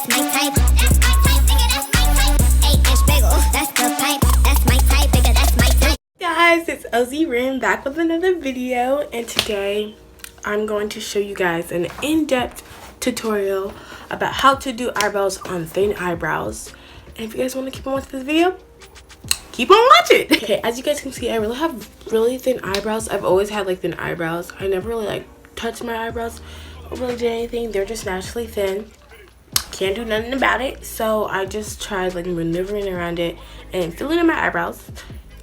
that's my type. That's my type, nigga, that's my type. 8-inch bagel, that's the pipe. That's my type, nigga, that's my type. Guys, it's Ozzy Rim back with another video, and today I'm going to show you guys an in-depth tutorial about how to do eyebrows on thin eyebrows. And if you guys want to keep on watching this video, keep on watching. Okay, as you guys can see, I really have really thin eyebrows. I've always had like thin eyebrows. I never really like touched my eyebrows or really did anything. They're just naturally thin. Can't do nothing about it. So I just tried like maneuvering around it and filling in my eyebrows.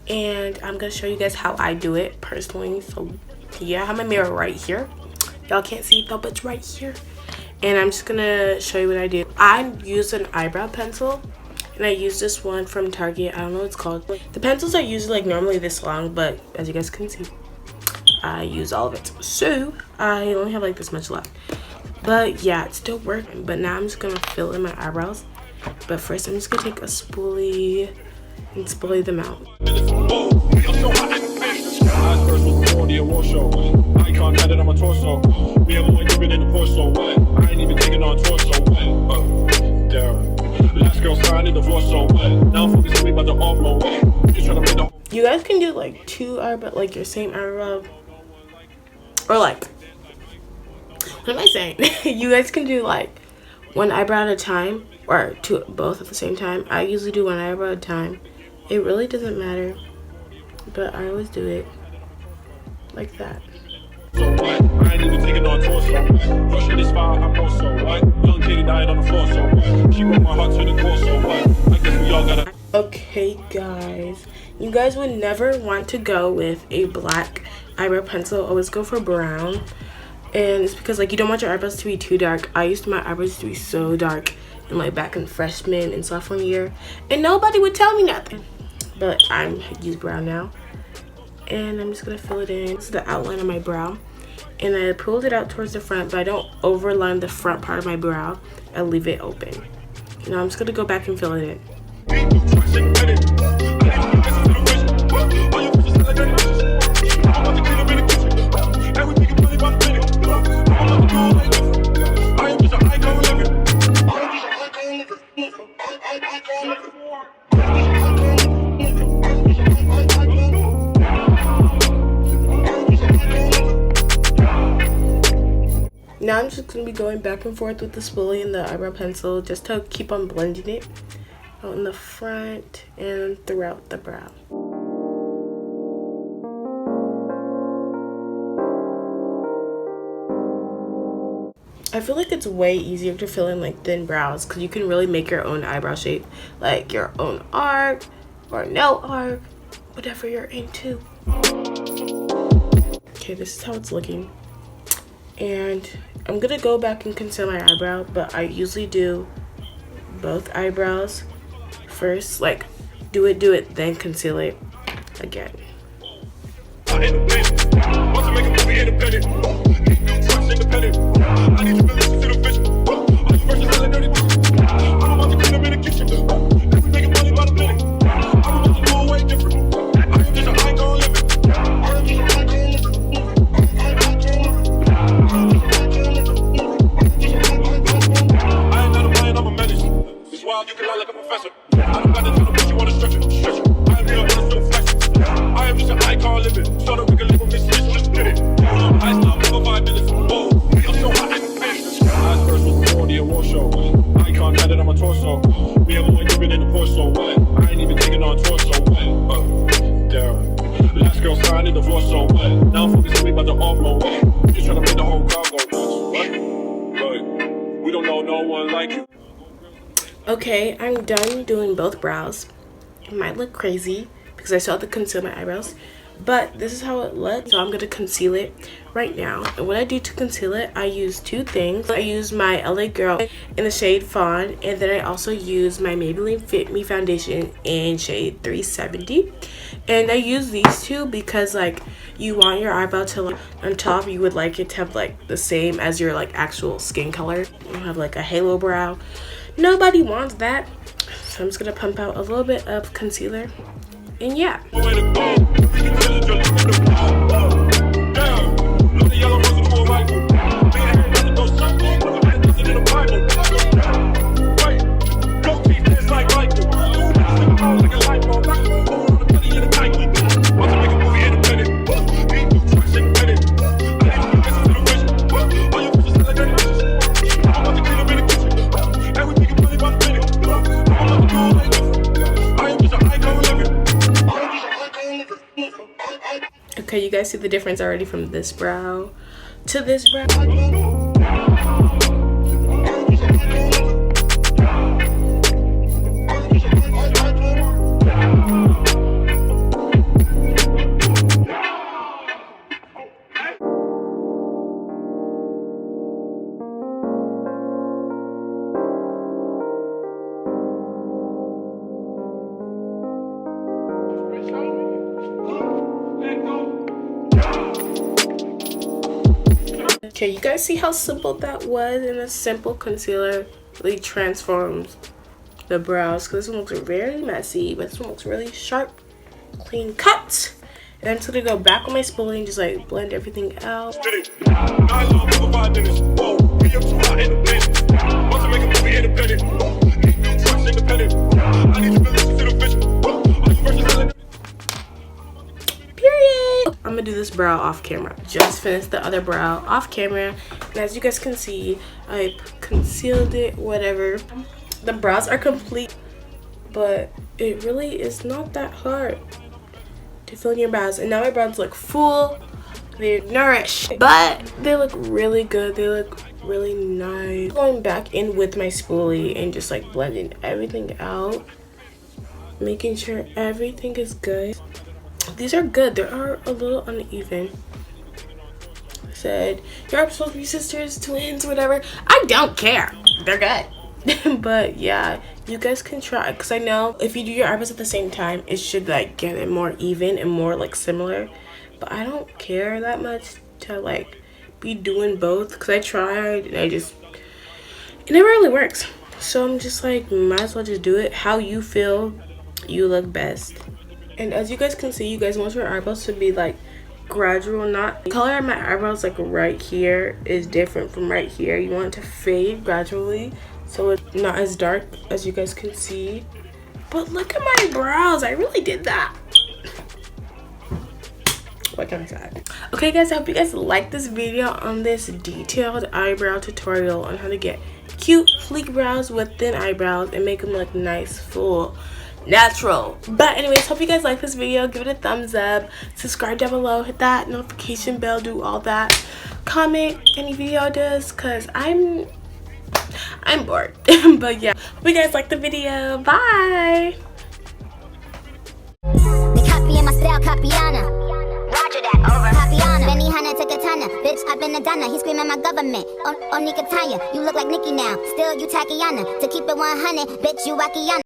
And I'm gonna show you guys how I do it personally. So yeah, I have my mirror right here. Y'all can't see it though, but it's right here. And I'm just gonna show you what I do. I use an eyebrow pencil, and I use this one from Target. I don't know what it's called. The pencils are usually like normally this long, but as you guys can see, I use all of it. So I only have like this much left. But yeah, it's still working. But now I'm just gonna fill in my eyebrows. But first I'm just gonna take a spoolie and spoolie them out. You guys can do like two eyebrow, like your same eyebrow, or like, what am I saying? You guys can do like one eyebrow at a time, or two, both at the same time. I usually do one eyebrow at a time. It really doesn't matter, but I always do it like that. So what? I ain't even taking on torso. Rush this fire, I'm also what? Young kitty died on the floor, so what? She broke my heart to the core, so what? I guess we all gotta. Okay, guys, you guys would never want to go with a black eyebrow pencil. Always go for brown, and it's because like you don't want your eyebrows to be too dark. I used my eyebrows to be so dark, and like back in freshman and sophomore year, and nobody would tell me nothing. But I'm use brown now. And I'm just gonna fill it in. This is the outline of my brow. And I pulled it out towards the front, but I don't overline the front part of my brow. I leave it open. Now I'm just gonna go back and fill it in. Now I'm just going to be going back and forth with the spoolie and the eyebrow pencil just to keep on blending it out in the front and throughout the brow. I feel like it's way easier to fill in like thin brows because you can really make your own eyebrow shape, like your own arc or no arc, whatever you're into. Okay, this is how it's looking. And I'm gonna go back and conceal my eyebrow, but I usually do both eyebrows first, like do it, then conceal it again. Okay, I'm done doing both brows. It might look crazy because I still have to conceal my eyebrows, but this is how it looks. So I'm going to conceal it right now. And what I do to conceal it, I use two things. I use my LA Girl in the shade Fawn, and then I also use my Maybelline Fit Me foundation in shade 370. And I use these two because like you want your eyebrow to look on top, you would like it to have like the same as your like actual skin color. You don't have like a halo brow. Nobody wants that. So I'm just gonna pump out a little bit of concealer, and yeah. you guys see the difference already from this brow to this brow? Okay, you guys see how simple that was? And a simple concealer really transforms the brows, because this one looks very messy, but this one looks really sharp, clean cut. And I'm just gonna go back on my spoolie and just like blend everything out. I'm gonna do this brow off camera. Just finished the other brow off camera, and as you guys can see, I concealed it, whatever. The brows are complete, but it really is not that hard to fill in your brows. And now my brows look full, they're nourished, but they look really good. They look really nice. Going back in with my spoolie and just like blending everything out, making sure everything is good. These are good. They are a little uneven. I said, you're supposed to be sisters, twins, whatever. I don't care. They're good. But yeah, you guys can try, because I know if you do your eyebrows at the same time, it should like get it more even and more like similar. But I don't care that much to like be doing both, because I tried and it never really works. So I'm just like, might as well just do it how you feel you look best. And as you guys can see, you guys want your eyebrows to be like gradual, not the color of my eyebrows like right here is different from right here. You want it to fade gradually so it's not as dark as you guys can see. But look at my brows, I really did that. What can I say? Okay guys, I hope you guys liked this video on this detailed eyebrow tutorial on how to get cute sleek brows with thin eyebrows and make them look nice, full, natural. But anyways, hope you guys like this video. Give it a thumbs up, subscribe down below, hit that notification bell, do all that, comment any video ideas, because I'm bored. But yeah, hope you guys like the video. Bye. They copying my style, Capiana. Roger that, over. Capiana. Benny Hanna to Katana. Bitch, I've been a Donna. He screaming my government. On Nikataya. You look like Nicki now. Still, you Tatiana. To keep it 100, bitch, you Wakiana.